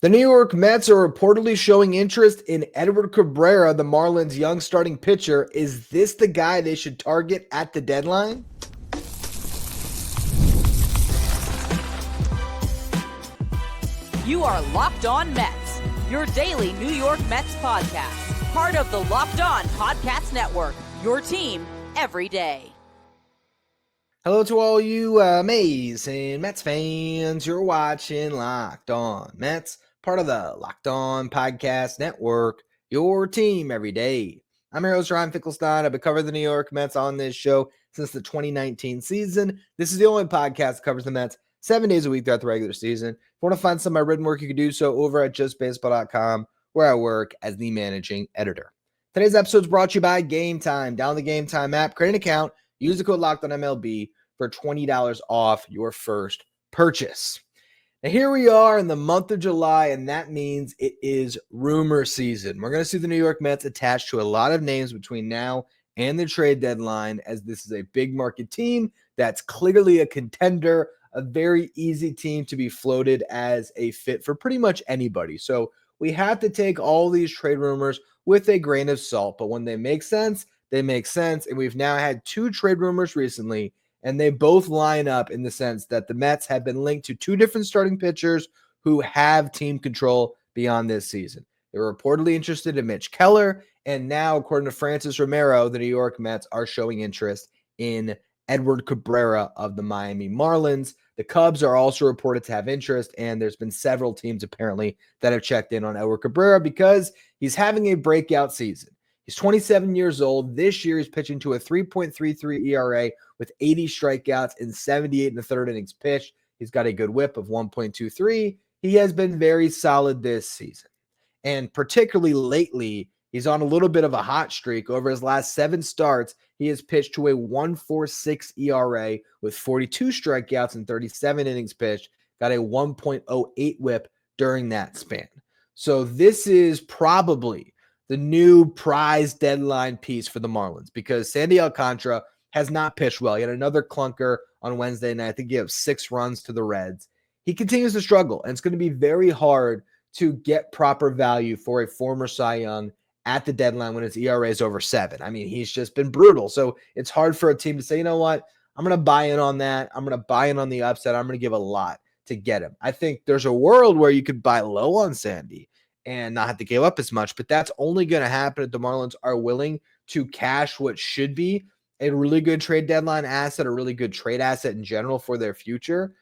The New York Mets are reportedly showing interest in Edward Cabrera, the Marlins' young starting pitcher. Is this the guy they should target at the deadline? You are Locked On Mets, your daily New York Mets podcast. Part of the Locked On Podcast Network, your team every day. Hello to all you amazing Mets fans. You're watching Locked On Mets, part of the Locked On Podcast Network, your team every day. I'm your host, Ryan Finkelstein. I've been covering the New York Mets on this show since the 2019 season. This is the only podcast that covers the Mets 7 days a week throughout the regular season. If you want to find some of my written work, you can do so over at justbaseball.com, where I work as the managing editor. Today's episode is brought to you by Game Time. Download the Game Time app, create an account, use the code LOCKEDONMLB for $20 off your first purchase. Now, here we are in the month of July, and that means it is rumor season. We're going to see the New York Mets attached to a lot of names between now and the trade deadline, as this is a big market team that's clearly a contender, a very easy team to be floated as a fit for pretty much anybody. So we have to take all these trade rumors with a grain of salt, but when they make sense, they make sense. And we've now had 2 trade rumors recently, and they both line up in the sense that the Mets have been linked to 2 different starting pitchers who have team control beyond this season. They were reportedly interested in Mitch Keller, and now, according to Francis Romero, the New York Mets are showing interest in Edward Cabrera of the Miami Marlins. The Cubs are also reported to have interest, and there's been several teams apparently that have checked in on Edward Cabrera because he's having a breakout season. He's 27 years old. This year, he's pitching to a 3.33 ERA with 80 strikeouts and 78 in the third innings pitched. He's got a good whip of 1.23. He has been very solid this season. And particularly lately, he's on a little bit of a hot streak. Over his last 7 starts, he has pitched to a 1.46 ERA with 42 strikeouts and 37 innings pitched. Got a 1.08 whip during that span. So this is probably the new prize deadline piece for the Marlins, because Sandy Alcantara has not pitched well. He had another clunker on Wednesday night. I think he gave 6 runs to the Reds. He continues to struggle, and it's going to be very hard to get proper value for a former Cy Young at the deadline when his ERA is over 7. I mean, he's just been brutal. So it's hard for a team to say, you know what, I'm going to buy in on that. I'm going to buy in on the upset. I'm going to give a lot to get him. I think there's a world where you could buy low on Sandy and not have to give up as much, but that's only going to happen if the Marlins are willing to cash what should be a really good trade deadline asset, a really good trade asset in general for their future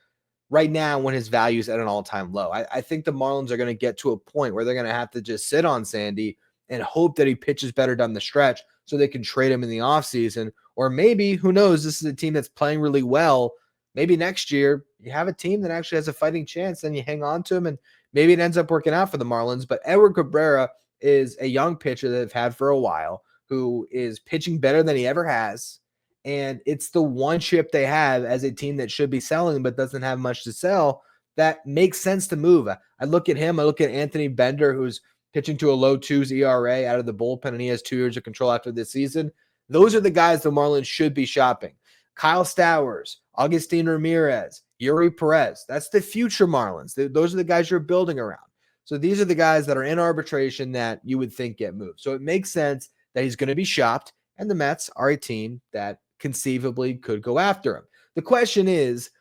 right now when his value is at an all-time low. I think the Marlins are going to get to a point where they're going to have to just sit on Sandy and hope that he pitches better down the stretch so they can trade him in the offseason. Or maybe, who knows, this is a team that's playing really well. Maybe next year you have a team that actually has a fighting chance, and you hang on to him, and maybe it ends up working out for the Marlins. But Edward Cabrera is a young pitcher that they've had for a while who is pitching better than he ever has. And it's the one chip they have as a team that should be selling but doesn't have much to sell that makes sense to move. I look at him. I look at Anthony Bender, who's pitching to a low 2s ERA out of the bullpen, and he has 2 years of control after this season. Those are the guys the Marlins should be shopping. Kyle Stowers, Agustin Ramirez, Yuri Perez. That's the future Marlins. Those are the guys you're building around. So these are the guys that are in arbitration that you would think get moved. So it makes sense that he's going to be shopped, and the Mets are a team that conceivably could go after him. The question is,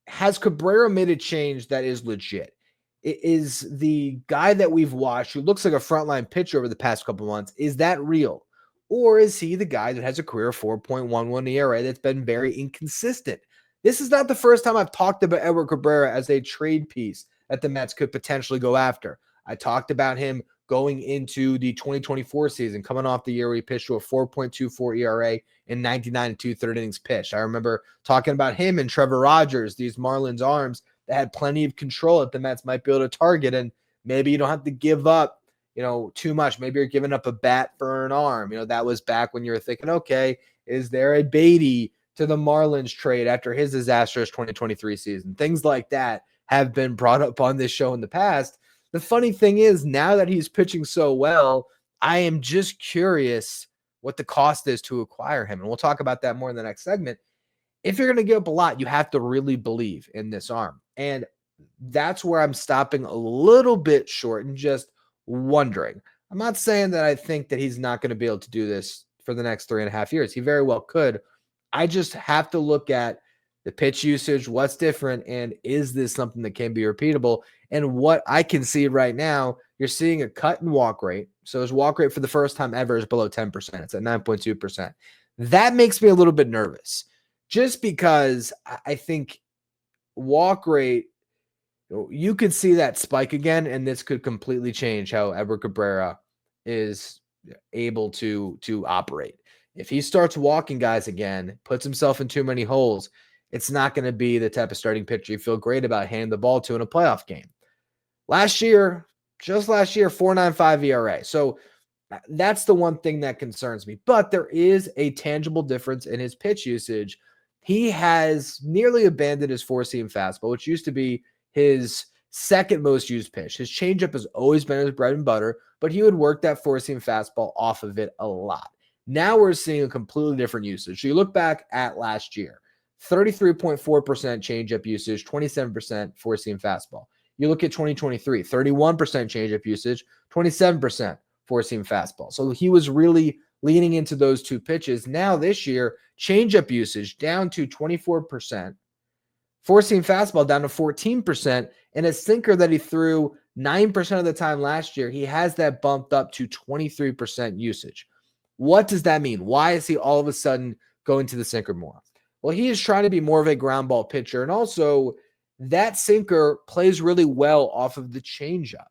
has Cabrera made a change that is legit? Is the guy that we've watched, who looks like a frontline pitcher over the past couple months, is that real? Or is he the guy that has a career 4.11 ERA that's been very inconsistent? This is not the first time I've talked about Edward Cabrera as a trade piece that the Mets could potentially go after. I talked about him going into the 2024 season, coming off the year where he pitched to a 4.24 ERA in 99 2/3 innings pitched. I remember talking about him and Trevor Rogers, these Marlins arms that had plenty of control that the Mets might be able to target, and maybe you don't have to give up too much. Maybe you're giving up a bat for an arm. That was back when you were thinking, okay, is there a Beatty to the Marlins trade after his disastrous 2023 season? Things like that have been brought up on this show in the past. The funny thing is, now that he's pitching so well, I am just curious what the cost is to acquire him. And we'll talk about that more in the next segment. If you're going to give up a lot, you have to really believe in this arm. And that's where I'm stopping a little bit short and just wondering. I'm not saying that I think that he's not going to be able to do this for the next 3.5 years. He very well could. I just have to look at the pitch usage, what's different, and is this something that can be repeatable? And what I can see right now, you're seeing a cut in walk rate. So his walk rate for the first time ever is below 10%. It's at 9.2%. That makes me a little bit nervous just because I think walk rate, you could see that spike again, and this could completely change how Edward Cabrera is able to operate. If he starts walking guys again, puts himself in too many holes, it's not going to be the type of starting pitcher you feel great about handing the ball to in a playoff game. Just last year, 4.95 ERA. So that's the one thing that concerns me. But there is a tangible difference in his pitch usage. He has nearly abandoned his four-seam fastball, which used to be his second most used pitch. His changeup has always been his bread and butter, but he would work that four-seam fastball off of it a lot. Now we're seeing a completely different usage. So you look back at last year, 33.4% changeup usage, 27% four-seam fastball. You look at 2023, 31% changeup usage, 27% four-seam fastball. So he was really leaning into those two pitches. Now this year, changeup usage down to 24%, four-seam fastball down to 14%, and a sinker that he threw 9% of the time last year, he has that bumped up to 23% usage. What does that mean? Why is he all of a sudden going to the sinker more? Well, he is trying to be more of a ground ball pitcher, and also that sinker plays really well off of the changeup.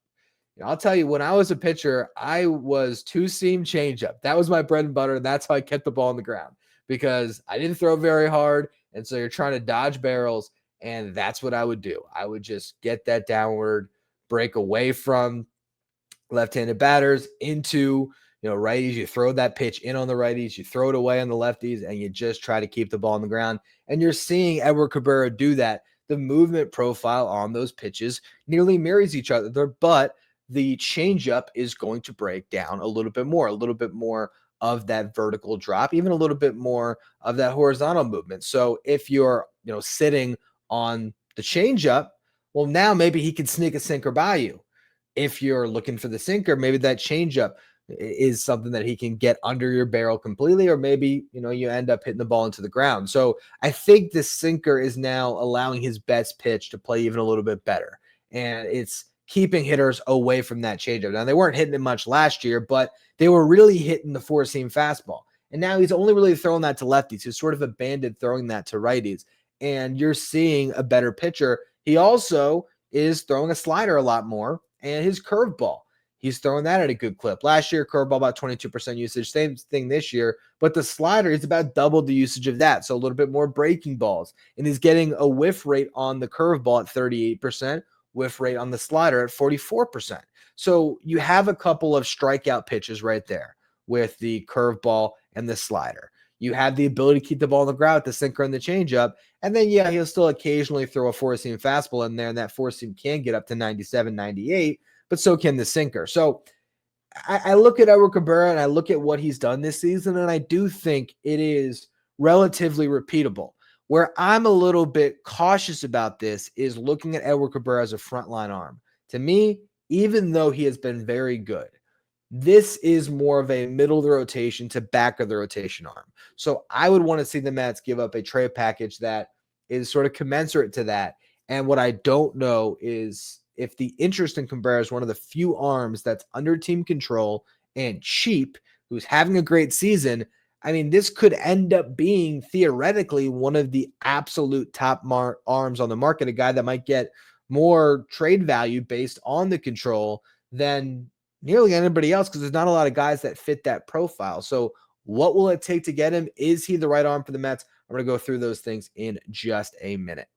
I'll tell you, when I was a pitcher, I was two-seam changeup. That was my bread and butter, and that's how I kept the ball on the ground because I didn't throw very hard, and so you're trying to dodge barrels, and that's what I would do. I would just get that downward break away from left-handed batters into righties. You throw that pitch in on the righties, you throw it away on the lefties, and you just try to keep the ball on the ground. And you're seeing Edward Cabrera do that. The movement profile on those pitches nearly mirrors each other, but the changeup is going to break down a little bit more of that vertical drop, even a little bit more of that horizontal movement. So if you're, sitting on the changeup, well, now maybe he can sneak a sinker by you. If you're looking for the sinker, maybe that changeup is something that he can get under your barrel completely, or maybe, you end up hitting the ball into the ground. So I think the sinker is now allowing his best pitch to play even a little bit better. And it's keeping hitters away from that changeup. Now, they weren't hitting it much last year, but they were really hitting the four-seam fastball. And now he's only really throwing that to lefties. He's sort of abandoned throwing that to righties. And you're seeing a better pitcher. He also is throwing a slider a lot more, and his curveball, he's throwing that at a good clip. Last year, curveball about 22% usage. Same thing this year. But the slider is about double the usage of that. So a little bit more breaking balls. And he's getting a whiff rate on the curveball at 38%, whiff rate on the slider at 44%. So you have a couple of strikeout pitches right there with the curveball and the slider. You have the ability to keep the ball on the ground with the sinker and the changeup. And then, he'll still occasionally throw a four-seam fastball in there, and that four-seam can get up to 97, 98, but so can the sinker. So I look at Edward Cabrera, and I look at what he's done this season, and I do think it is relatively repeatable. Where I'm a little bit cautious about this is looking at Edward Cabrera as a frontline arm. To me, even though he has been very good, this is more of a middle of the rotation to back of the rotation arm. So I would want to see the Mets give up a trade package that is sort of commensurate to that. And what I don't know is if the interest in Cabrera is one of the few arms that's under team control and cheap, who's having a great season. I mean, this could end up being theoretically one of the absolute top arms on the market, a guy that might get more trade value based on the control than nearly anybody else, because there's not a lot of guys that fit that profile. So what will it take to get him? Is he the right arm for the Mets? I'm going to go through those things in just a minute.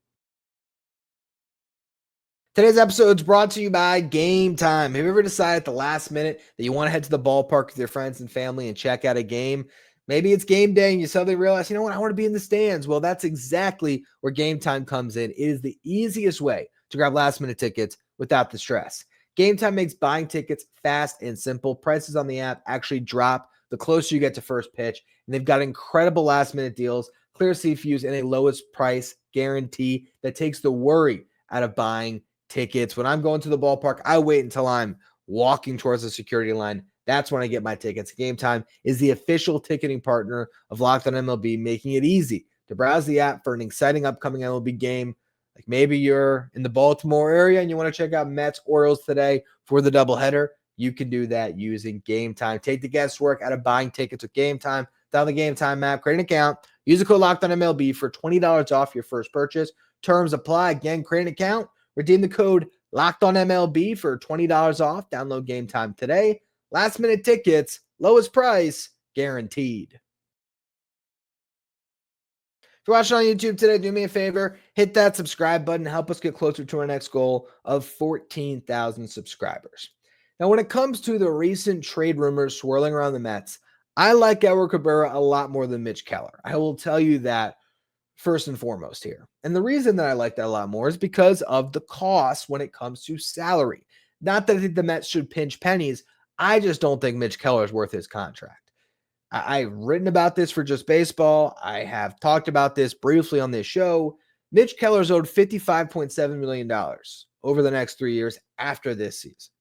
Today's episode is brought to you by Game Time. Have you ever decided at the last minute that you want to head to the ballpark with your friends and family and check out a game? Maybe it's game day and you suddenly realize, I want to be in the stands. Well, that's exactly where Game Time comes in. It is the easiest way to grab last-minute tickets without the stress. Game Time makes buying tickets fast and simple. Prices on the app actually drop the closer you get to first pitch, and they've got incredible last-minute deals, clear CFUs, and a lowest price guarantee that takes the worry out of buying tickets. When I'm going to the ballpark, I wait until I'm walking towards the security line. That's when I get my tickets. Game Time is the official ticketing partner of Locked On MLB, making it easy to browse the app for an exciting upcoming MLB game. Like maybe you're in the Baltimore area and you want to check out Mets-Orioles today for the doubleheader. You can do that using Game Time. Take the guesswork out of buying tickets with Game Time. Download the Game Time app, create an account, use the code LOCKEDONMLB for $20 off your first purchase. Terms apply. Again, create an account, redeem the code LOCKEDONMLB for $20 off. Download Game Time today. Last minute tickets, lowest price, guaranteed. If you're watching on YouTube today, do me a favor, hit that subscribe button, help us get closer to our next goal of 14,000 subscribers. Now, when it comes to the recent trade rumors swirling around the Mets, I like Edward Cabrera a lot more than Mitch Keller. I will tell you that first and foremost here. And the reason that I like that a lot more is because of the cost when it comes to salary. Not that I think the Mets should pinch pennies. I just don't think Mitch Keller is worth his contract. I've written about this for Just Baseball. I have talked about this briefly on this show. Mitch Keller's owed $55.7 million over the next 3 years after this season.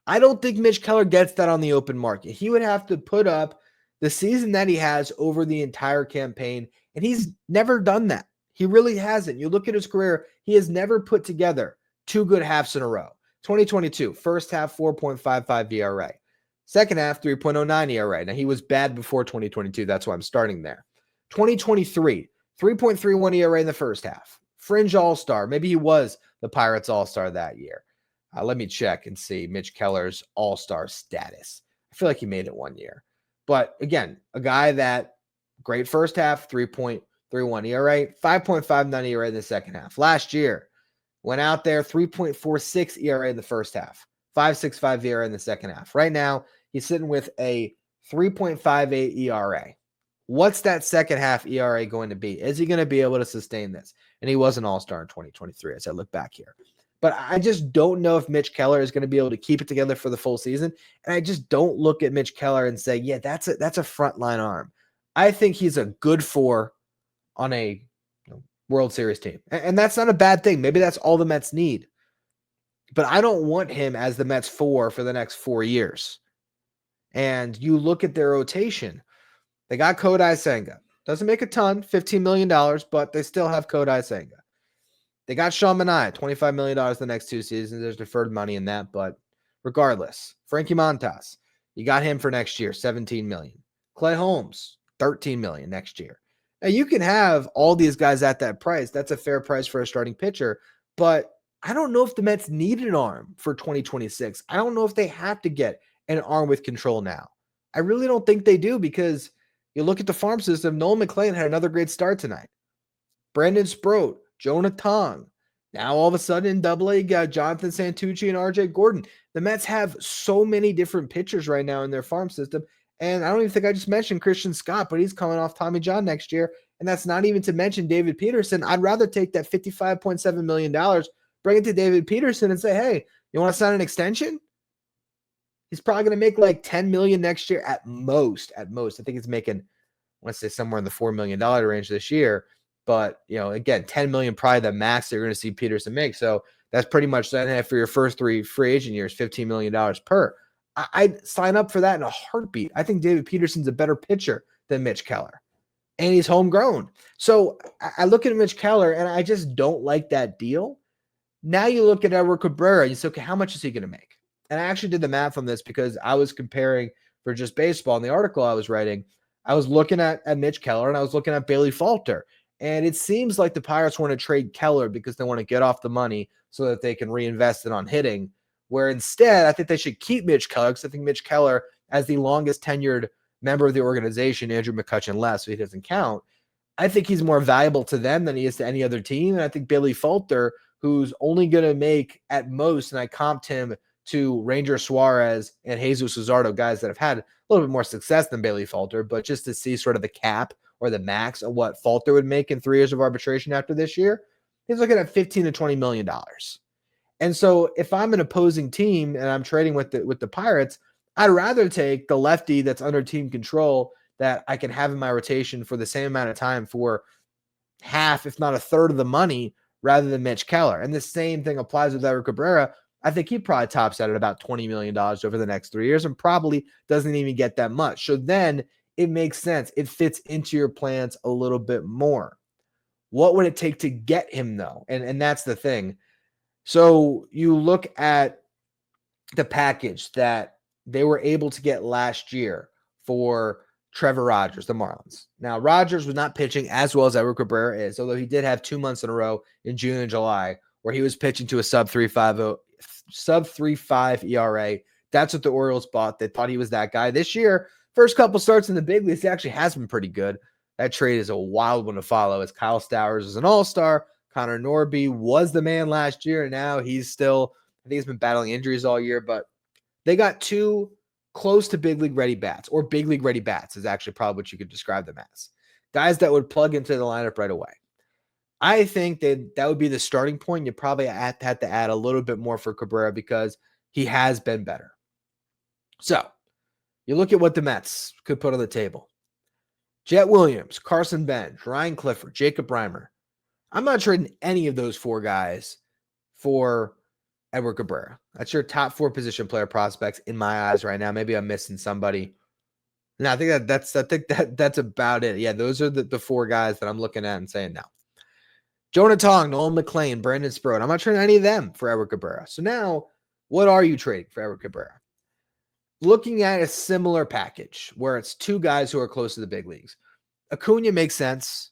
I don't think Mitch Keller gets that on the open market. He would have to put up the season that he has over the entire campaign, and he's never done that. He really hasn't. You look at his career, he has never put together two good halves in a row. 2022, first half 4.55 ERA. Second half, 3.09 ERA. Now, he was bad before 2022. That's why I'm starting there. 2023, 3.31 ERA in the first half. Fringe all-star. Maybe he was the Pirates all-star that year. Let me check and see Mitch Keller's all-star status. I feel like he made it 1 year. But again, a guy that great first half, 3.31 ERA, 5.59 ERA in the second half. Last year, went out there, 3.46 ERA in the first half. 5.65 ERA in the second half. Right now, he's sitting with a 3.58 ERA. What's that second half ERA going to be? Is he going to be able to sustain this? And he was an all-star in 2023 as I look back here. But I just don't know if Mitch Keller is going to be able to keep it together for the full season. And I just don't look at Mitch Keller and say, yeah, that's a frontline arm. I think he's a good 4 on a World Series team. And that's not a bad thing. Maybe that's all the Mets need. But I don't want him as the Mets 4 for the next 4 years. And you look at their rotation. They got Kodai Senga. Doesn't make a ton, $15 million, but they still have Kodai Senga. They got Sean Manaea, $25 million the next 2 seasons. There's deferred money in that, but regardless. Frankie Montas, you got him for next year, $17 million. Clay Holmes, $13 million next year. Now, you can have all these guys at that price. That's a fair price for a starting pitcher, but I don't know if the Mets need an arm for 2026. I don't know if they have to get an arm with control now. I really don't think they do because you look at the farm system, Nolan McLean had another great start tonight. Brandon Sproat, Jonah Tong. Now all of a sudden in Double A, you got Jonathan Santucci and RJ Gordon. The Mets have so many different pitchers right now in their farm system. And I don't even think I just mentioned Christian Scott, but he's coming off Tommy John next year. And that's not even to mention David Peterson. I'd rather take that $55.7 million, bring it to David Peterson and say, hey, you want to sign an extension? He's probably going to make like $10 million next year at most. At most. I think he's making, I want to say somewhere in the $4 million range this year. But, again, $10 million probably the max they're going to see Peterson make. So that's pretty much that for your first 3 free agent years, $15 million per. I'd sign up for that in a heartbeat. I think David Peterson's a better pitcher than Mitch Keller. And he's homegrown. So I look at Mitch Keller, and I just don't like that deal. Now you look at Edward Cabrera, and you say, okay, how much is he going to make? And I actually did the math on this because I was comparing for Just Baseball. In the article I was writing, I was looking at Mitch Keller, and I was looking at Bailey Falter. And it seems like the Pirates want to trade Keller because they want to get off the money so that they can reinvest it on hitting, where instead I think they should keep Mitch Keller because I think Mitch Keller, as the longest tenured member of the organization, Andrew McCutchen left, so he doesn't count. I think he's more valuable to them than he is to any other team. And I think Bailey Falter, who's only going to make at most, and I comped him to Ranger Suarez and Jesus Luzardo, guys that have had a little bit more success than Bailey Falter, but just to see sort of the cap or the max of what Falter would make in 3 years of arbitration after this year, he's looking at $15 to $20 million. And so if I'm an opposing team and I'm trading with the Pirates, I'd rather take the lefty that's under team control that I can have in my rotation for the same amount of time for half, if not a third of the money, rather than Mitch Keller. And the same thing applies with Edward Cabrera. I think he probably tops out at about $20 million over the next 3 years and probably doesn't even get that much. So then it makes sense. It fits into your plans a little bit more. What would it take to get him, though? And that's the thing. So you look at the package that they were able to get last year for Trevor Rogers, the Marlins. Now, Rogers was not pitching as well as Edward Cabrera is, although he did have 2 months in a row in June and July where he was pitching to a sub 3.5 ERA. That's what the Orioles bought. They thought he was that guy. This year, first couple starts in the big leagues, he actually has been pretty good. That trade is a wild one to follow as Kyle Stowers is an all-star. Connor Norby was the man last year, and now he's still, I think he's been battling injuries all year, but they got 2 close to big league ready bats, or big league ready bats is actually probably what you could describe them as. Guys that would plug into the lineup right away. I think that would be the starting point. You probably have to add a little bit more for Cabrera because he has been better. So you look at what the Mets could put on the table. Jet Williams, Carson Bench, Ryan Clifford, Jacob Reimer. I'm not trading any of those 4 guys for Edward Cabrera. That's your top 4 position player prospects in my eyes right now. Maybe I'm missing somebody. No, I think that's about it. Yeah, those are the 4 guys that I'm looking at and saying no. Jonah Tong, Nolan McLean, Brandon Sproat. I'm not trading any of them for Edward Cabrera. So now, what are you trading for Edward Cabrera? Looking at a similar package where it's 2 guys who are close to the big leagues. Acuña makes sense.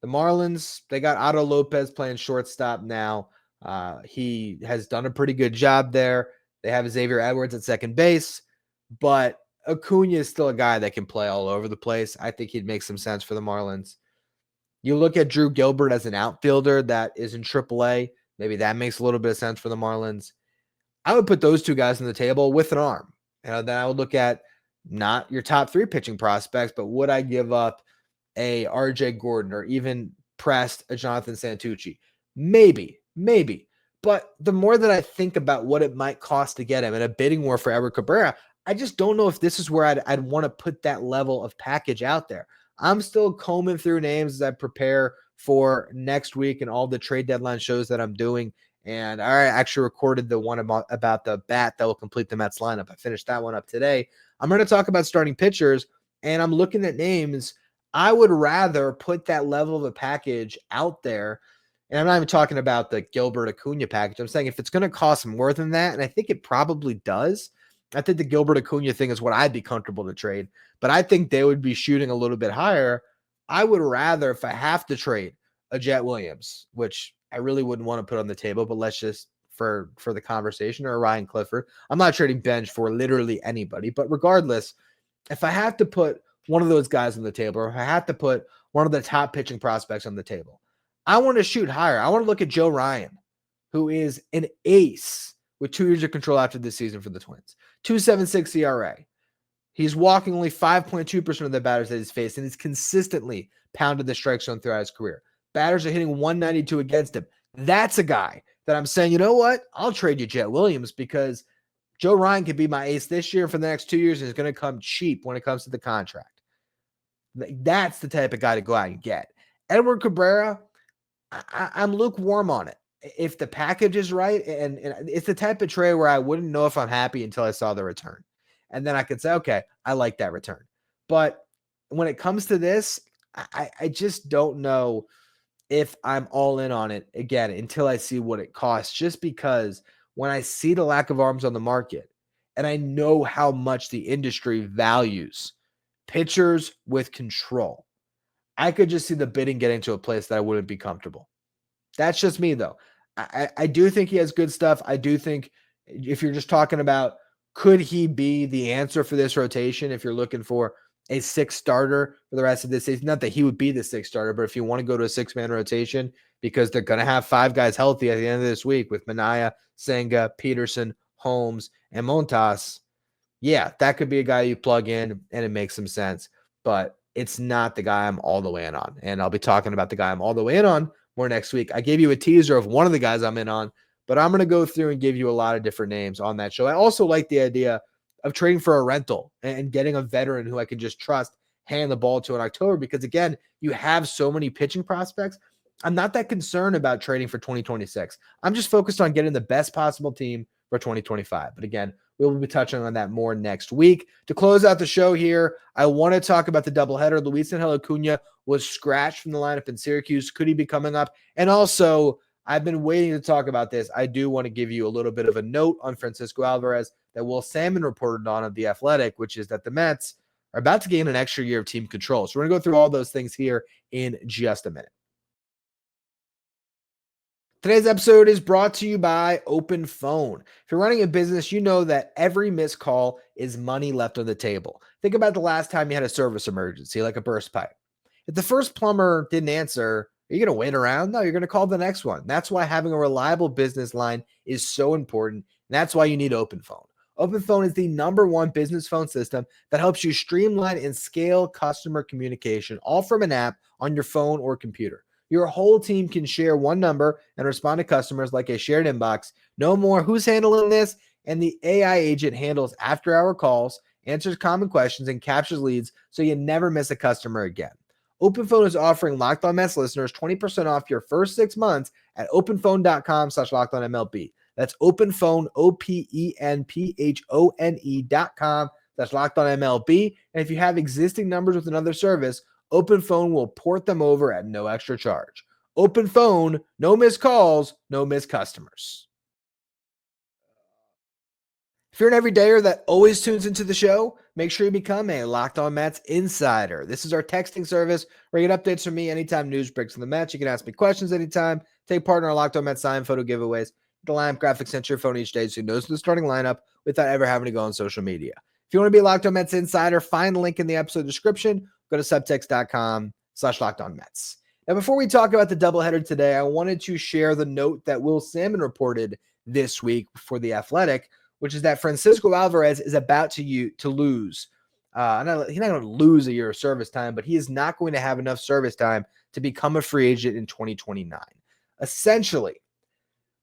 The Marlins, they got Otto Lopez playing shortstop now. He has done a pretty good job there. They have Xavier Edwards at second base, but Acuña is still a guy that can play all over the place. I think he'd make some sense for the Marlins. You look at Drew Gilbert as an outfielder that is in AAA. Maybe that makes a little bit of sense for the Marlins. I would put those 2 guys on the table with an arm. Then I would look at not your top 3 pitching prospects, but would I give up a RJ Gordon or even pressed a Jonathan Santucci? Maybe. But the more that I think about what it might cost to get him in a bidding war for Edward Cabrera, I just don't know if this is where I'd want to put that level of package out there. I'm still combing through names as I prepare for next week and all the trade deadline shows that I'm doing. And I actually recorded the one about the bat that will complete the Mets lineup. I finished that one up today. I'm going to talk about starting pitchers, and I'm looking at names. I would rather put that level of a package out there. And I'm not even talking about the Gilbert Acuña package. I'm saying if it's going to cost more than that, and I think it probably does, I think the Gilbert Acuña thing is what I'd be comfortable to trade. But I think they would be shooting a little bit higher. I would rather, if I have to trade, a Jet Williams, which I really wouldn't want to put on the table, but let's just for the conversation, or a Ryan Clifford. I'm not trading Bench for literally anybody. But regardless, if I have to put one of those guys on the table, or if I have to put one of the top pitching prospects on the table, I want to shoot higher. I want to look at Joe Ryan, who is an ace with 2 years of control after this season for the Twins. 2.76 ERA. He's walking only 5.2% of the batters that he's faced, and he's consistently pounded the strike zone throughout his career. Batters are hitting 192 against him. That's a guy that I'm saying, you know what? I'll trade you Jet Williams because Joe Ryan could be my ace this year for the next 2 years, and he's going to come cheap when it comes to the contract. That's the type of guy to go out and get. Edward Cabrera, I'm lukewarm on it. If the package is right, and it's the type of trade where I wouldn't know if I'm happy until I saw the return. And then I could say, okay, I like that return. But when it comes to this, I just don't know if I'm all in on it again until I see what it costs, just because when I see the lack of arms on the market and I know how much the industry values pitchers with control, I could just see the bidding getting to a place that I wouldn't be comfortable. That's just me, though. I do think he has good stuff. I do think if you're just talking about could he be the answer for this rotation, if you're looking for a 6th starter for the rest of this season, not that he would be the 6th starter, but if you want to go to a 6-man rotation because they're going to have 5 guys healthy at the end of this week with Minaya, Senga, Peterson, Holmes, and Montas, yeah, that could be a guy you plug in and it makes some sense. But it's not the guy I'm all the way in on. And I'll be talking about the guy I'm all the way in on more next week. I gave you a teaser of one of the guys I'm in on, but I'm going to go through and give you a lot of different names on that show. I also like the idea of trading for a rental and getting a veteran who I can just trust, hand the ball to in October, because again, you have so many pitching prospects. I'm not that concerned about trading for 2026. I'm just focused on getting the best possible team for 2025. But again, we will be touching on that more next week. To close out the show here, I want to talk about the doubleheader. Luis Angel Acuña was scratched from the lineup in Syracuse. Could he be coming up? And also, I've been waiting to talk about this. I do want to give you a little bit of a note on Francisco Alvarez that Will Salmon reported on of The Athletic, which is that the Mets are about to gain an extra year of team control. So we're going to go through all those things here in just a minute. Today's episode is brought to you by Open Phone. If you're running a business, you know that every missed call is money left on the table. Think about the last time you had a service emergency, like a burst pipe. If the first plumber didn't answer, are you going to wait around? No, you're going to call the next one. That's why having a reliable business line is so important. And that's why you need Open Phone. Open Phone is the #1 business phone system that helps you streamline and scale customer communication, all from an app on your phone or computer. Your whole team can share one number and respond to customers like a shared inbox. No more who's handling this, and the AI agent handles after-hour calls, answers common questions, and captures leads so you never miss a customer again. OpenPhone is offering Locked On Mets listeners 20% off your first 6 months at openphone.com/LockedOnMLB. That's OpenPhone, OpenPhone.com/LockedOnMLB. And if you have existing numbers with another service, Open Phone will port them over at no extra charge. Open Phone, no missed calls, no missed customers. If you're an everydayer that always tunes into the show, make sure you become a Locked On Mets insider. This is our texting service where you get updates from me anytime news breaks from the Mets. You can ask me questions anytime, take part in our Locked On Mets sign photo giveaways. The lineup graphic sent to your phone each day so you know the starting lineup without ever having to go on social media. If you want to be a Locked On Mets insider, find the link in the episode description. Go to subtext.com/LockedOnMets. Now, before we talk about the doubleheader today, I wanted to share the note that Will Salmon reported this week for The Athletic, which is that Francisco Alvarez is about to lose. He's not going to lose a year of service time, but he is not going to have enough service time to become a free agent in 2029. Essentially,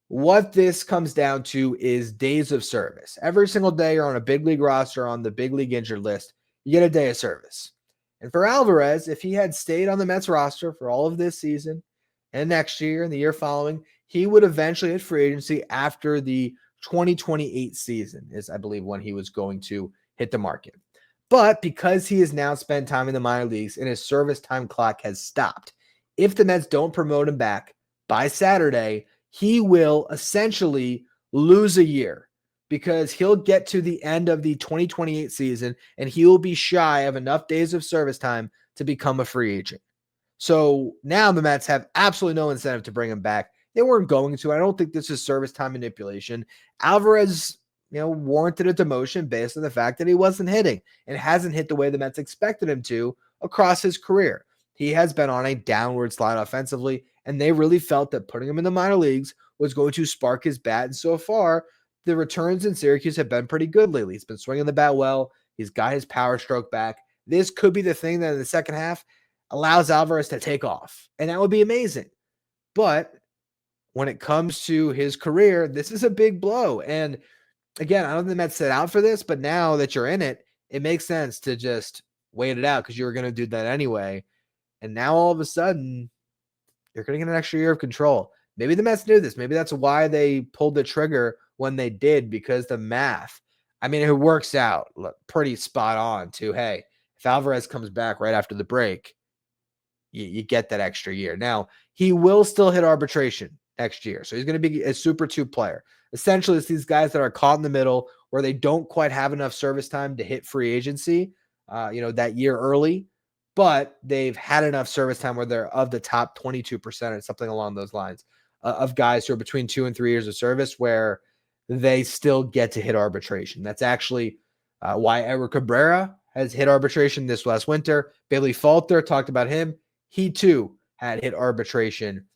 what this comes down to is days of service. Every single day you're on a big league roster on the big league injured list, you get a day of service. And for Alvarez, if he had stayed on the Mets roster for all of this season and next year and the year following, he would eventually hit free agency after the 2028 season is, I believe, when he was going to hit the market. But because he has now spent time in the minor leagues and his service time clock has stopped, if the Mets don't promote him back by Saturday, he will essentially lose a year because he'll get to the end of the 2028 season and he will be shy of enough days of service time to become a free agent. So now the Mets have absolutely no incentive to bring him back. They weren't going to. I don't think this is service time manipulation. Alvarez, warranted a demotion based on the fact that he wasn't hitting and hasn't hit the way the Mets expected him to across his career. He has been on a downward slide offensively, and they really felt that putting him in the minor leagues was going to spark his bat. And so far, the returns in Syracuse have been pretty good lately. He's been swinging the bat well. He's got his power stroke back. This could be the thing that in the second half allows Alvarez to take off, and that would be amazing. But when it comes to his career, this is a big blow. And again, I don't think the Mets set out for this, but now that you're in it, it makes sense to just wait it out because you were going to do that anyway. And now all of a sudden, you're going to get an extra year of control. Maybe the Mets knew this. Maybe that's why they pulled the trigger when they did, because the math, it works out pretty spot on too. Hey, if Alvarez comes back right after the break, you get that extra year. Now, he will still hit arbitration next year. So he's going to be a Super 2 player. Essentially, it's these guys that are caught in the middle where they don't quite have enough service time to hit free agency, that year early, but they've had enough service time where they're of the top 22% or something along those lines of guys who are between 2 and 3 years of service where they still get to hit arbitration. That's actually why Edward Cabrera has hit arbitration this last winter. Bailey Falter, talked about him. He too had hit arbitration,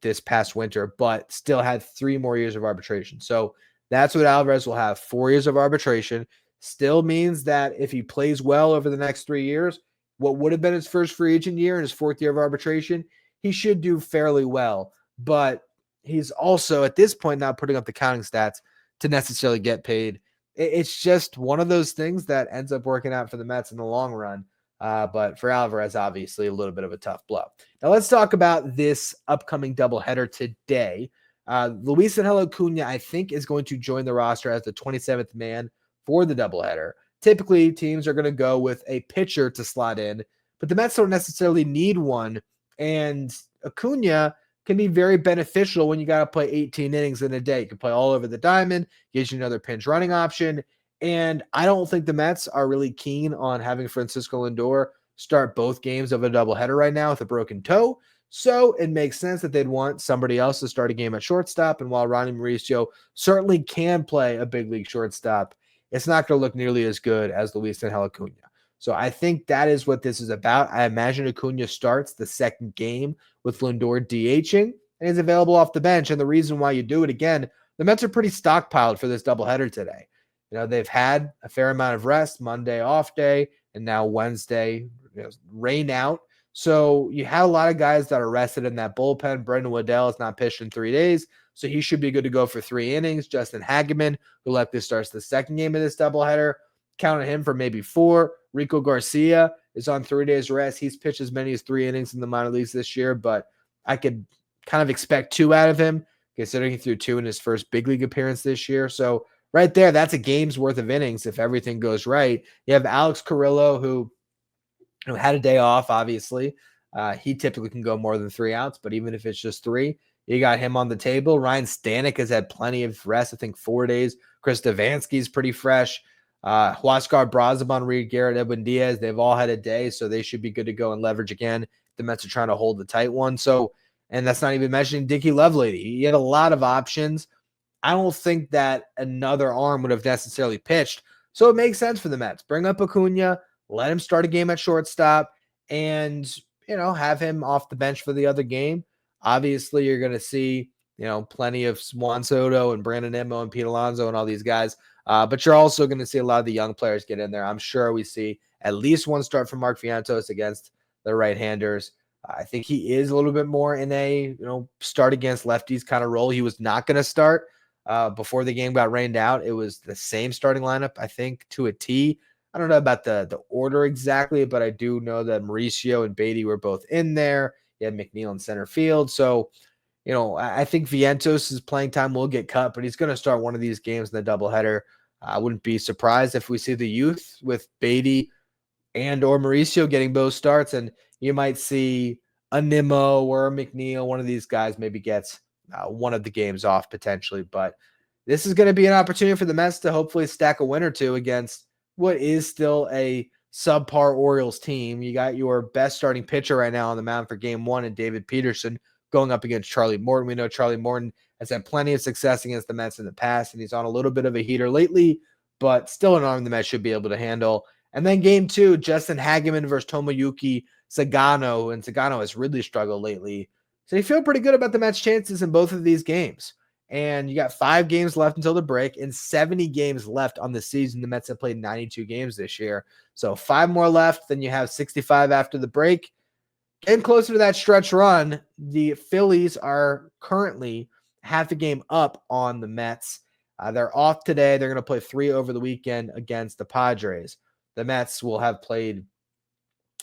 this past winter, but still had 3 more years of arbitration. So that's what Alvarez will have. 4 years of arbitration still means that if he plays well over the next 3 years, what would have been his first free agent year and his 4th year of arbitration, he should do fairly well. But he's also at this point not putting up the counting stats to necessarily get paid. It's just one of those things that ends up working out for the Mets in the long run. But for Alvarez, obviously a little bit of a tough blow. Now let's talk about this upcoming doubleheader today. Luis Angel Acuña, I think, is going to join the roster as the 27th man for the doubleheader. Typically, teams are going to go with a pitcher to slot in, but the Mets don't necessarily need one. And Acuña can be very beneficial when you got to play 18 innings in a day. You can play all over the diamond, gives you another pinch running option. And I don't think the Mets are really keen on having Francisco Lindor start both games of a doubleheader right now with a broken toe. So it makes sense that they'd want somebody else to start a game at shortstop. And while Ronnie Mauricio certainly can play a big league shortstop, it's not going to look nearly as good as Luis Angel Acuña. So I think that is what this is about. I imagine Acuña starts the second game with Lindor DHing and is available off the bench. And the reason why you do it, again, the Mets are pretty stockpiled for this doubleheader today. They've had a fair amount of rest, Monday off day, and now Wednesday, rain out. So you have a lot of guys that are rested in that bullpen. Brendan Waddell is not pitched in 3 days, so he should be good to go for 3 innings. Justin Hageman, who likely starts the second game of this doubleheader, counted him for maybe 4. Rico Garcia is on 3 days rest. He's pitched as many as 3 innings in the minor leagues this year, but I could kind of expect 2 out of him, considering he threw 2 in his first big league appearance this year. So right there, that's a game's worth of innings if everything goes right. You have Alex Carrillo, who had a day off, obviously. He typically can go more than 3 outs, but even if it's just 3, you got him on the table. Ryan Stanek has had plenty of rest, I think 4 days. Chris Devanski's pretty fresh. Huascar Brazaban, Reed Garrett, Edwin Diaz, they've all had a day, so they should be good to go and leverage again. The Mets are trying to hold the tight one. So, and that's not even mentioning Dickie Lovelady. He had a lot of options. I don't think that another arm would have necessarily pitched. So it makes sense for the Mets. Bring up Acuña, let him start a game at shortstop, and, have him off the bench for the other game. Obviously, you're going to see, plenty of Juan Soto and Brandon Nimmo and Pete Alonso and all these guys. But you're also going to see a lot of the young players get in there. I'm sure we see at least one start from Mark Vientos against the right-handers. I think he is a little bit more in a, start against lefties kind of role. He was not going to start before the game got rained out. It was the same starting lineup, I think, to a T. I don't know about the order exactly, but I do know that Mauricio and Beatty were both in there. You had McNeil in center field. So, I think Vientos' playing time will get cut, but he's going to start one of these games in the doubleheader. I wouldn't be surprised if we see the youth with Beatty and or Mauricio getting both starts, and you might see a Nimmo or a McNeil. One of these guys maybe gets one of the games off potentially, but this is going to be an opportunity for the Mets to hopefully stack a win or two against what is still a subpar Orioles team. You got your best starting pitcher right now on the mound for game 1 and David Peterson going up against Charlie Morton. We know Charlie Morton has had plenty of success against the Mets in the past, and he's on a little bit of a heater lately, but still an arm the Mets should be able to handle. And then game 2, Justin Hageman versus Tomoyuki Sagano, and Sagano has really struggled lately. So you feel pretty good about the Mets' chances in both of these games. And you got 5 games left until the break and 70 games left on the season. The Mets have played 92 games this year. So 5 more left, then you have 65 after the break. Getting closer to that stretch run, the Phillies are currently half a game up on the Mets. They're off today. They're going to play 3 over the weekend against the Padres. The Mets will have played,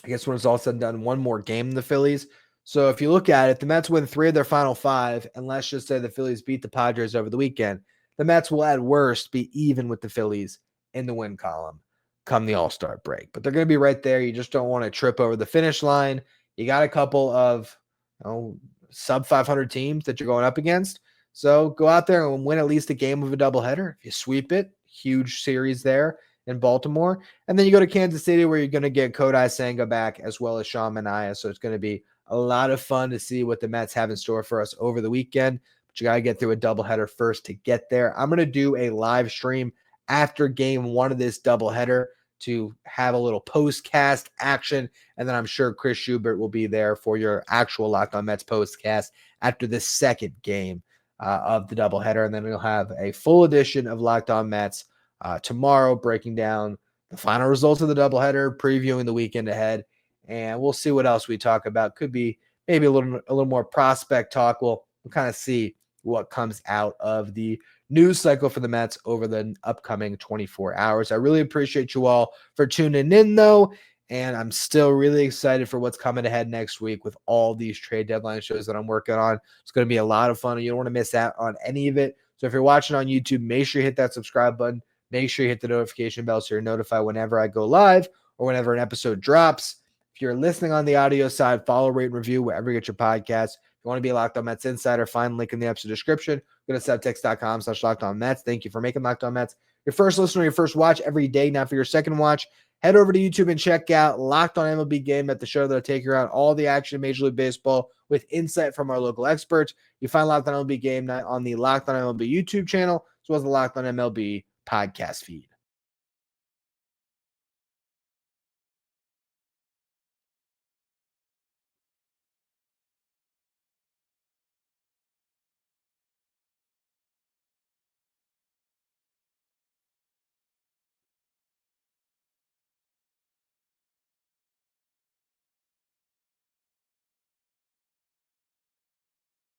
I guess when it's all said and done, 1 more game than the Phillies. So if you look at it, the Mets win 3 of their final 5, and let's just say the Phillies beat the Padres over the weekend. The Mets will at worst be even with the Phillies in the win column come the All-Star break. But they're going to be right there. You just don't want to trip over the finish line. You got a couple of sub 500 teams that you're going up against. So go out there and win at least a game of a doubleheader. If you sweep it, huge series there in Baltimore. And then you go to Kansas City where you're going to get Kodai Senga back as well as Sean Manaea. So it's going to be a lot of fun to see what the Mets have in store for us over the weekend. But you got to get through a doubleheader first to get there. I'm going to do a live stream after game 1 of this doubleheader to have a little post-cast action. And then I'm sure Chris Schubert will be there for your actual Locked On Mets post-cast after the second game of the doubleheader. And then we'll have a full edition of Locked On Mets tomorrow, breaking down the final results of the doubleheader, previewing the weekend ahead. And we'll see what else we talk about. Could be maybe a little more prospect talk. We'll kind of see what comes out of the news cycle for the Mets over the upcoming 24 hours. I really appreciate you all for tuning in, though. And I'm still really excited for what's coming ahead next week with all these trade deadline shows that I'm working on. It's going to be a lot of fun. You don't want to miss out on any of it. So if you're watching on YouTube, make sure you hit that subscribe button. Make sure you hit the notification bell so you're notified whenever I go live or whenever an episode drops. If you're listening on the audio side, follow, rate, and review wherever you get your podcast. If you want to be a Locked On Mets insider, find the link in the episode description. Go to subtext.com/LockedOnMets. Thank you for making Locked On Mets your first listener, your first watch every day. Now for your second watch, head over to YouTube and check out Locked On MLB Game at the show that'll take you around all the action in Major League Baseball with insight from our local experts. You find Locked On MLB Game Night on the Locked On MLB YouTube channel, as well as the Locked On MLB podcast feed.